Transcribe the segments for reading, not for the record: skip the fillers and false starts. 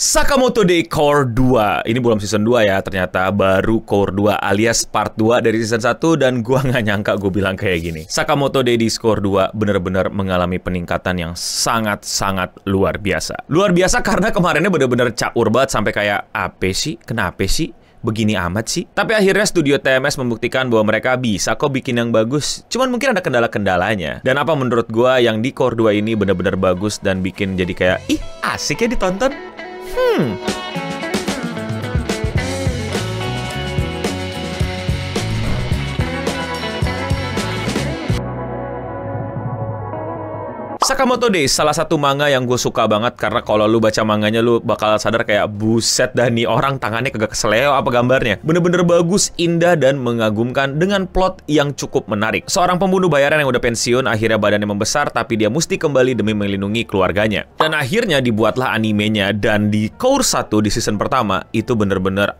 Sakamoto Days Core 2. Ini belum season 2 ya, ternyata baru Core 2 alias part 2 dari season 1. Dan gua nggak nyangka gue bilang kayak gini. Sakamoto Days Core 2 bener-bener mengalami peningkatan yang sangat-sangat luar biasa. Luar biasa karena kemarinnya bener-bener caur banget sampai kayak, apa sih? Kenapa sih? Begini amat sih. Tapi akhirnya studio TMS membuktikan bahwa mereka bisa kok bikin yang bagus. Cuman mungkin ada kendala-kendalanya. Dan apa menurut gua yang di Core 2 ini bener-bener bagus dan bikin jadi kayak, ih asik ya ditonton. Sakamoto Days, salah satu manga yang gue suka banget. Karena kalau lu baca manganya, lu bakal sadar kayak, buset dah nih orang tangannya kagak keseleo apa gambarnya. Bener-bener bagus, indah, dan mengagumkan dengan plot yang cukup menarik. Seorang pembunuh bayaran yang udah pensiun, akhirnya badannya membesar, tapi dia mesti kembali demi melindungi keluarganya. Dan akhirnya dibuatlah animenya, dan di Core 1 di season pertama, itu bener-bener...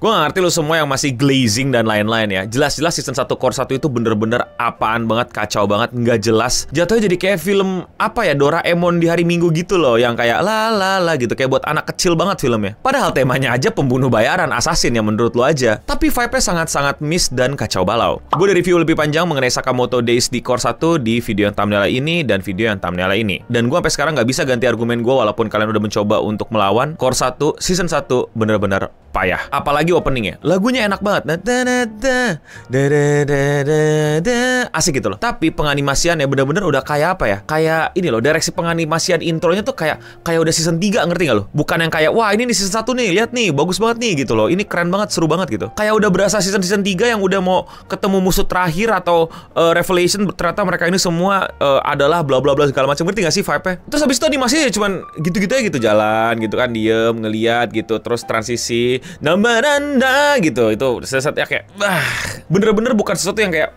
Gue gak ngerti lo semua yang masih glazing dan lain-lain ya. Jelas-jelas season 1 Core 1 itu bener-bener apaan banget, kacau banget, nggak jelas. Jatuhnya jadi kayak film, apa ya, Doraemon di hari Minggu gitu loh. Yang kayak la gitu, kayak buat anak kecil banget filmnya. Padahal temanya aja pembunuh bayaran, assassin yang menurut lo aja. Tapi vibe-nya sangat-sangat miss dan kacau balau. Gue udah review lebih panjang mengenai Sakamoto Days di Core 1 di video yang thumbnail ini dan video yang thumbnail ini. Dan gue sampai sekarang nggak bisa ganti argumen gue walaupun kalian udah mencoba untuk melawan. Core 1, season 1 bener-bener payah. Apalagi openingnya, lagunya enak banget, asik gitu loh. Tapi penganimasiannya bener-bener udah kayak apa ya? Kayak ini loh, direksi penganimasian intronya tuh kayak udah season 3, ngerti gak lo? Bukan yang kayak, wah ini di season 1 nih, lihat nih, bagus banget nih gitu loh. Ini keren banget, seru banget gitu. Kayak udah berasa season 3 yang udah mau ketemu musuh terakhir atau revelation, ternyata mereka ini semua adalah bla bla bla segala macam. Ngerti gak sih vibe-nya? Terus habis itu animasinya cuman gitu-gitu aja gitu, jalan gitu kan, diem, ngeliat gitu, terus transisi nanda gitu, itu sesuatu ya kayak bener-bener bukan sesuatu yang kayak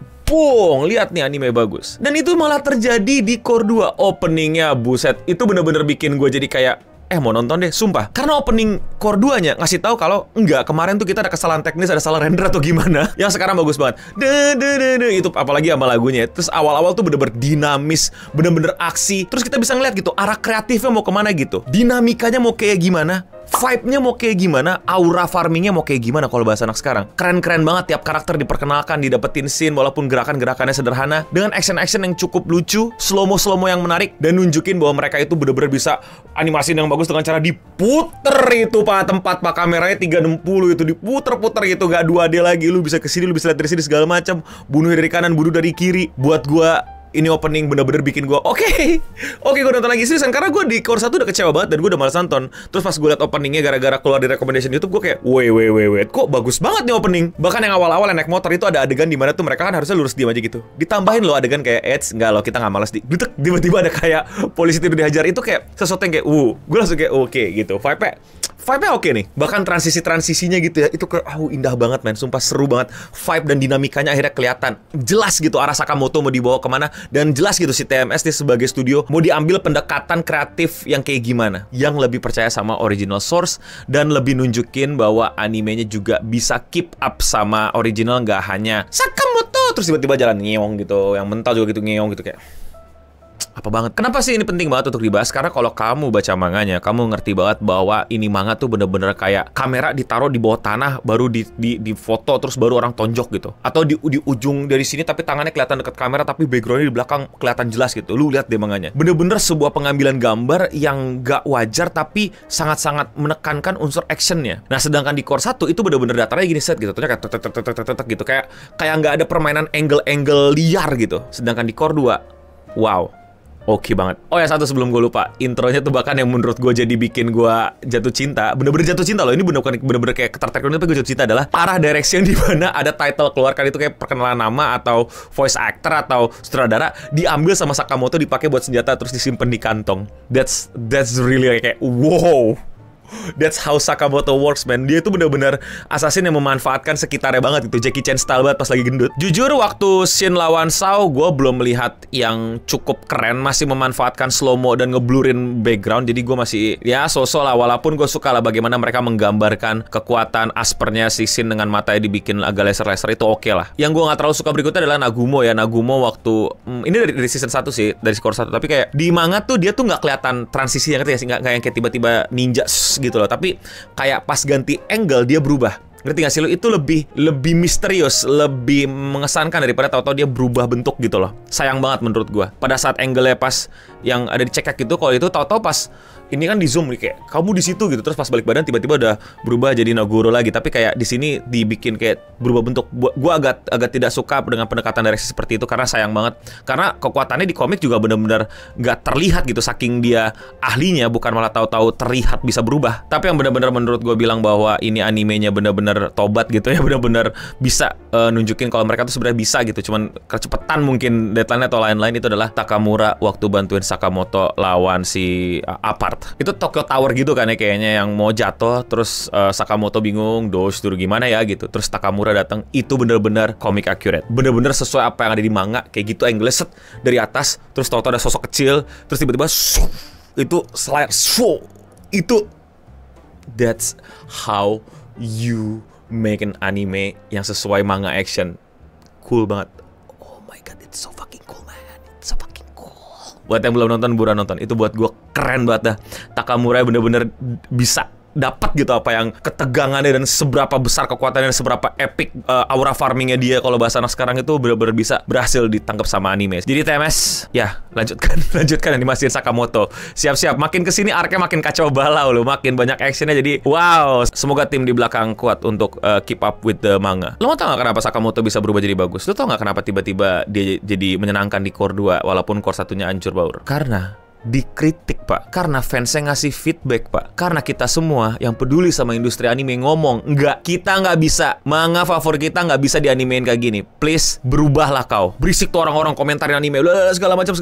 lihat nih anime bagus. Dan itu malah terjadi di Core 2. Openingnya buset, itu bener-bener bikin gue jadi kayak mau nonton deh, sumpah. Karena opening Core 2-nya ngasih tahu kalau enggak, kemarin tuh kita ada kesalahan teknis, ada salah render atau gimana. Yang sekarang bagus banget. Itu apalagi sama lagunya. Terus awal-awal tuh bener-bener dinamis, bener-bener aksi. Terus kita bisa ngeliat gitu, arah kreatifnya mau kemana gitu. Dinamikanya mau kayak gimana, vibe-nya mau kayak gimana, aura farmingnya mau kayak gimana kalau bahasa anak sekarang. Keren-keren banget, tiap karakter diperkenalkan, didapetin scene walaupun gerakan-gerakannya sederhana, dengan action-action yang cukup lucu, slow-mo yang menarik, dan nunjukin bahwa mereka itu bener-bener bisa animasi yang bagus dengan cara diputer itu tempat kameranya 360 itu diputer-puter gitu, gak 2D lagi. Lu bisa kesini, lu bisa lihat dari sini segala macam, bunuh dari kanan, bunuh dari kiri. Buat gua ini opening bener-bener bikin gue oke, gue nonton lagi season. Karena gue di Core 1 udah kecewa banget dan gue udah malas nonton. Terus pas gue liat openingnya gara-gara keluar di recommendation YouTube, gue kayak wait, kok bagus banget nih opening. Bahkan yang awal-awal yang naik motor itu ada adegan dimana tuh mereka kan harusnya lurus diam aja gitu, ditambahin loh adegan kayak enggak loh, kita nggak malas tiba-tiba ada kayak polisi tidur dihajar. Itu kayak sesuatu yang kayak gue langsung kayak oke gitu, vibe-nya oke nih. Bahkan transisinya gitu ya, itu kayak indah banget men, sumpah seru banget. Vibe dan dinamikanya akhirnya kelihatan jelas gitu arah Sakamoto mau dibawa kemana. Dan jelas gitu si TMS nih sebagai studio mau diambil pendekatan kreatif yang kayak gimana, yang lebih percaya sama original source dan lebih nunjukin bahwa animenya juga bisa keep up sama original, nggak hanya Sakamoto terus tiba-tiba jalan ngeong gitu, yang mental juga gitu ngeong gitu, kayak apa banget. Kenapa sih ini penting banget untuk dibahas? Karena kalau kamu baca manganya, kamu ngerti banget bahwa ini manga tuh bener-bener kayak kamera ditaruh di bawah tanah, baru di foto, terus baru orang tonjok gitu. Atau di ujung dari sini tapi tangannya kelihatan dekat kamera, tapi backgroundnya di belakang kelihatan jelas gitu. Lu lihat deh manganya. Bener-bener sebuah pengambilan gambar yang gak wajar tapi sangat-sangat menekankan unsur actionnya. Nah sedangkan di Core 1 itu bener-bener datarnya gini set gitu. Ternyata kayak gitu. Kayak gak ada permainan angle-angle liar gitu. Sedangkan di Core 2, wow, oke banget. Oh ya, satu sebelum gue lupa, intronya tuh bahkan yang menurut gue jadi bikin gue jatuh cinta, bener-bener jatuh cinta loh. Ini bener-bener kayak ketertarik, tapi gue jatuh cinta adalah arah direction di mana ada title keluarkan itu kayak perkenalan nama atau voice actor atau sutradara diambil sama Sakamoto, dipakai buat senjata terus disimpan di kantong. That's really kayak wow. That's how Sakamoto works, man. Dia itu benar-benar assassin yang memanfaatkan sekitarnya banget gitu. Jackie Chan style banget pas lagi gendut. Jujur waktu Shin lawan Sao, gue belum melihat yang cukup keren. Masih memanfaatkan slow-mo dan ngeblurin background. Jadi gue masih ya so-so lah. Walaupun gue suka lah bagaimana mereka menggambarkan kekuatan aspernya si Shin dengan matanya dibikin agak laser-laser, itu oke lah. Yang gue gak terlalu suka berikutnya adalah Nagumo ya. Nagumo waktu ini dari season 1 sih, dari skor 1. Tapi kayak di manga tuh dia tuh gak kelihatan transisi yang sih, nggak yang kayak tiba-tiba ninja gitu loh. Tapi kayak pas ganti angle dia berubah. Ngerti gak sih lo? Itu lebih misterius, lebih mengesankan daripada tahu-tahu dia berubah bentuk gitu loh. Sayang banget menurut gua. Pada saat angle-nya pas yang ada di cekak gitu, kalau itu tahu-tahu pas ini kan di zoom kayak kamu di situ gitu, terus pas balik badan tiba-tiba udah berubah jadi Nagoro lagi. Tapi kayak di sini dibikin kayak berubah bentuk. Gua agak tidak suka dengan pendekatan direksi seperti itu karena sayang banget. Karena kekuatannya di komik juga benar-benar nggak terlihat gitu, saking dia ahlinya, bukan malah tahu-tahu terlihat bisa berubah. Tapi yang benar-benar menurut gua bilang bahwa ini animenya benar-benar tobat gitu ya, benar-benar bisa nunjukin kalau mereka tuh sebenarnya bisa gitu. Cuman kecepatan mungkin deadline atau lain-lain. Itu adalah Takamura waktu bantuin Sakamoto lawan si Apart. Itu Tokyo Tower gitu kan ya kayaknya, yang mau jatuh terus Sakamoto bingung dulu gimana ya gitu, terus Takamura datang. Itu bener-bener comic accurate, bener-bener sesuai apa yang ada di manga kayak gitu. Angle set dari atas, terus tahu-tahu ada sosok kecil, terus tiba-tiba itu slide itu. That's how you make an anime yang sesuai manga action. Cool banget. Oh my god, it's so fucking cool, man. It's so fucking cool. Buat yang belum nonton, buruan nonton. Itu buat gue keren banget dah. Takamura bener-bener bisa dapat gitu apa yang ketegangannya dan seberapa besar kekuatannya dan seberapa epic aura farmingnya dia, kalau bahasa anak sekarang itu bener-bener bisa berhasil ditangkap sama anime. Jadi TMS ya lanjutkan animasiin Sakamoto. Siap-siap, makin kesini arc-nya makin kacau balau loh, makin banyak actionnya. Jadi wow, semoga tim di belakang kuat untuk keep up with the manga. Lo mau tau gak kenapa Sakamoto bisa berubah jadi bagus? Lo tau gak kenapa tiba-tiba dia jadi menyenangkan di core 2 walaupun core 1-nya hancur baur? Karena dikritik, Pak. Karena fansnya ngasih feedback, Pak. Karena kita semua yang peduli sama industri anime ngomong, kita nggak bisa, manga favorit kita nggak bisa dianimein kayak gini. Please, berubahlah kau. Berisik tuh orang-orang komentarin anime, segala macam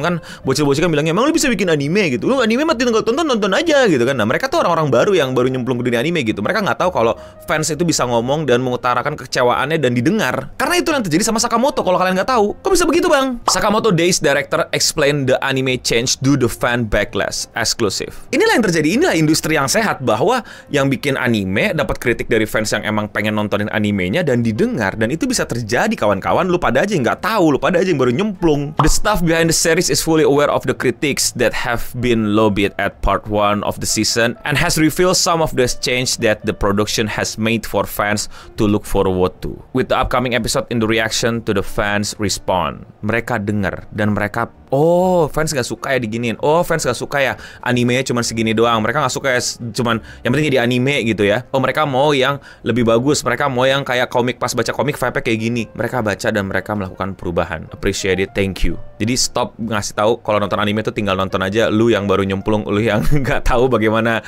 kan. Bocil-bocil kan bilangnya, emang lu bisa bikin anime gitu? Lu anime mah tinggal tonton aja gitu kan. Nah, mereka tuh orang-orang baru yang baru nyemplung ke dunia anime gitu. Mereka nggak tahu kalau fans itu bisa ngomong dan mengutarakan kekecewaannya dan didengar. Karena itu yang terjadi sama Sakamoto. Kalau kalian nggak tahu, kok bisa begitu, Bang? Sakamoto Days director explain the anime change due to fan backlash exclusive. Inilah yang terjadi, inilah industri yang sehat, bahwa yang bikin anime dapat kritik dari fans yang emang pengen nontonin animenya dan didengar, dan itu bisa terjadi kawan-kawan. Lu pada aja yang nggak tahu, lu pada aja yang baru nyemplung. The staff behind the series is fully aware of the critics that have been lobbied at part 1 of the season and has revealed some of the change that the production has made for fans to look forward to. With the upcoming episode in the reaction to the fans respond. Mereka dengar dan mereka, oh, fans gak suka ya diginiin. Oh, fans gak suka ya animenya cuman segini doang. Mereka gak suka ya cuman yang penting jadi anime gitu ya. Oh, mereka mau yang lebih bagus. Mereka mau yang kayak komik, pas baca komik vibe-nya kayak gini. Mereka baca dan mereka melakukan perubahan. Appreciate it, thank you. Jadi stop ngasih tahu kalau nonton anime itu tinggal nonton aja. Lu yang baru nyemplung, lu yang gak tahu bagaimana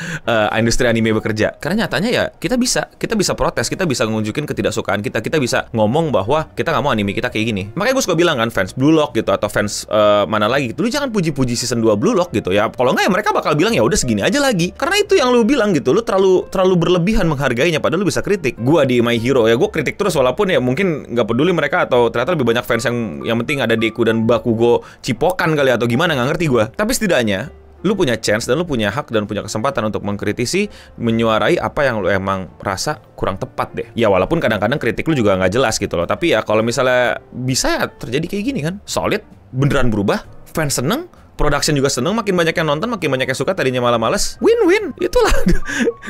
industri anime bekerja. Karena nyatanya ya kita bisa protes, kita bisa nunjukin ketidaksukaan kita bisa ngomong bahwa kita gak mau anime kita kayak gini. Makanya gue suka bilang kan, fans Blue Lock gitu atau fans mana lagi gitu, lu jangan puji-puji season 2 Blue Lock gitu ya. Kalau nggak ya mereka bakal bilang ya udah segini aja lagi. Karena itu yang lu bilang gitu, lu terlalu berlebihan menghargainya, padahal lu bisa kritik. Gua di My Hero ya, gua kritik terus walaupun ya mungkin nggak peduli mereka, atau ternyata lebih banyak fans yang penting ada Deku dan Bakugo cipokan kali atau gimana, nggak ngerti gua. Tapi setidaknya lu punya chance dan lu punya hak dan punya kesempatan untuk mengkritisi, menyuarai apa yang lu emang rasa kurang tepat deh. Ya walaupun kadang-kadang kritik lu juga nggak jelas gitu loh. Tapi ya kalau misalnya bisa ya terjadi kayak gini kan, solid, beneran berubah, fans seneng, production juga seneng, makin banyak yang nonton, makin banyak yang suka, tadinya malah males, win-win. Itulah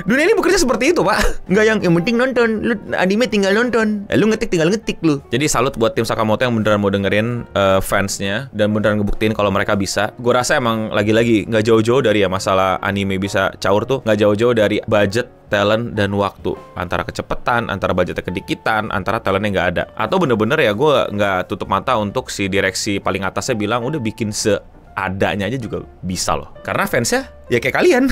dunia ini bekerja seperti itu, Pak. Nggak yang penting nonton, lu anime tinggal nonton, lu ngetik tinggal ngetik lu. Jadi salut buat tim Sakamoto yang beneran mau dengerin fansnya dan beneran ngebuktiin kalau mereka bisa. Gue rasa emang lagi-lagi nggak jauh-jauh dari ya masalah anime bisa caur tuh, nggak jauh-jauh dari budget, talent, dan waktu. Antara kecepatan, antara budgetnya kedikitan, antara talentnya nggak ada. Atau bener-bener ya gue nggak tutup mata untuk si direksi paling atasnya bilang udah bikin seadanya aja juga bisa loh. Karena fansnya ya kayak kalian.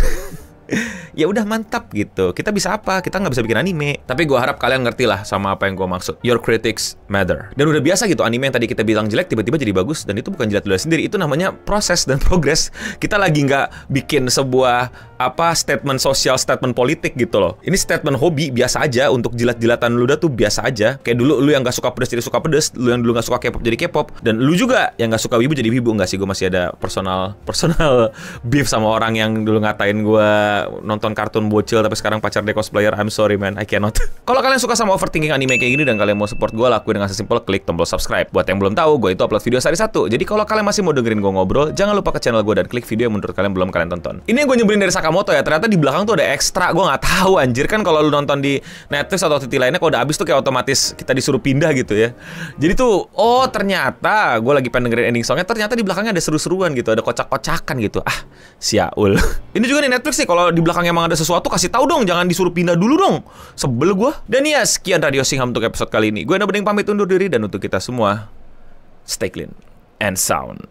Ya udah mantap gitu. Kita bisa apa? Kita nggak bisa bikin anime. Tapi gue harap kalian ngerti lah sama apa yang gue maksud. Your critics matter. Dan udah biasa gitu, anime yang tadi kita bilang jelek tiba-tiba jadi bagus. Dan itu bukan jilat ludah sendiri. Itu namanya proses dan progres. Kita lagi nggak bikin sebuah statement sosial, statement politik gitu loh. Ini statement hobi biasa aja. Untuk jilat-jilatan ludah tuh biasa aja. Kayak dulu lu yang nggak suka pedes jadi suka pedes. Lu yang dulu nggak suka K-pop jadi K-pop. Dan lu juga yang nggak suka wibu jadi wibu. Nggak sih, gue masih ada personal beef sama orang yang dulu ngatain gue nonton kartun bocil tapi sekarang pacar dia cosplayer. I'm sorry man, I cannot. Kalau kalian suka sama overthinking anime kayak gini dan kalian mau support gue, lakuin dengan sesimpel klik tombol subscribe. Buat yang belum tahu, gue itu upload video sehari satu. Jadi kalau kalian masih mau dengerin gue ngobrol, jangan lupa ke channel gue dan klik video yang menurut kalian belum kalian tonton. Ini yang gue nyebelin dari Sakamoto ya, ternyata di belakang tuh ada ekstra. Gue nggak tahu anjir, kan kalau lu nonton di Netflix atau OTT lainnya kalau udah habis tuh kayak otomatis kita disuruh pindah gitu ya. Jadi tuh, oh ternyata gue lagi pengen dengerin ending songnya, ternyata di belakangnya ada seru-seruan gitu, ada kocak-kocakan gitu. Ah, siaul. Ini juga nih Netflix nih, kalau di belakang emang ada sesuatu kasih tahu dong, jangan disuruh pindah dulu dong. Sebel gue. Dan ya sekian Radio Singham untuk episode kali ini. Gue Enda Bening pamit undur diri, dan untuk kita semua, stay clean and sound.